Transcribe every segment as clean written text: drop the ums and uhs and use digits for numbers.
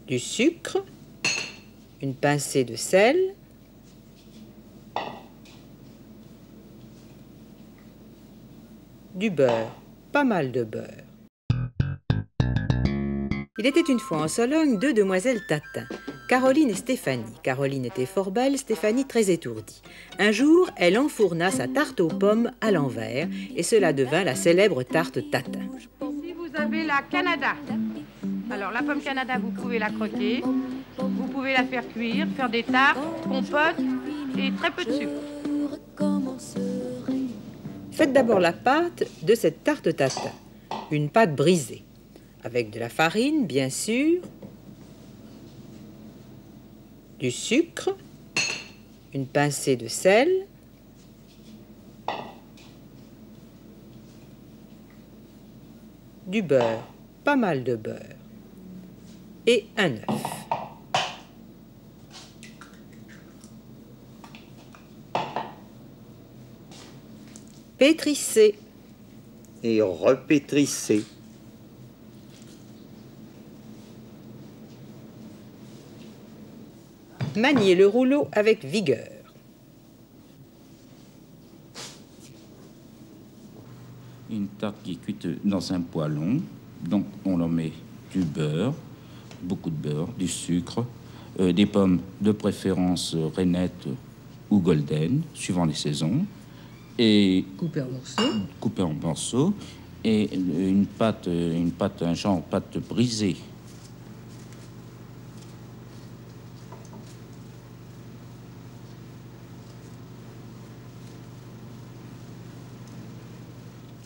du sucre, une pincée de sel, du beurre, pas mal de beurre. Il était une fois en Sologne deux demoiselles Tatin, Caroline et Stéphanie. Caroline était fort belle, Stéphanie très étourdie. Un jour, elle enfourna sa tarte aux pommes à l'envers et cela devint la célèbre tarte Tatin. Ici, vous avez la Canada. Alors, la pomme Canada, vous pouvez la croquer, vous pouvez la faire cuire, faire des tartes, compotes et très peu de sucre. Faites d'abord la pâte de cette tarte Tatin, une pâte brisée, avec de la farine, bien sûr, du sucre, une pincée de sel, du beurre, pas mal de beurre, et un œuf. Pétrissez. Et repétrissez. Maniez le rouleau avec vigueur. Une tarte qui est cuite dans un poêlon, donc on leur met du beurre, beaucoup de beurre, du sucre, des pommes de préférence rainettes ou golden, suivant les saisons, et coupées en morceaux, et une pâte, un genre pâte brisée.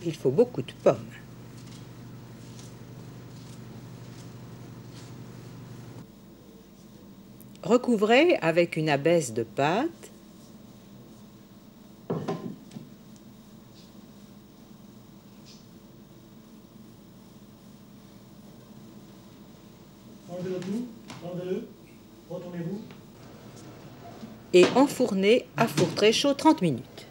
Il faut beaucoup de pommes. Recouvrez avec une abaisse de pâte. Enlevez le tout, enlevez-le, retournez-vous. Et enfournez à four très chaud 30 minutes.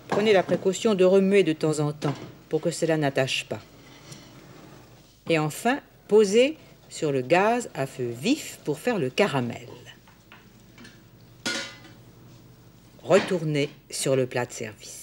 Prenez la précaution de remuer de temps en temps pour que cela n'attache pas. Et enfin, posez sur le gaz à feu vif pour faire le caramel. Retournez sur le plat de service.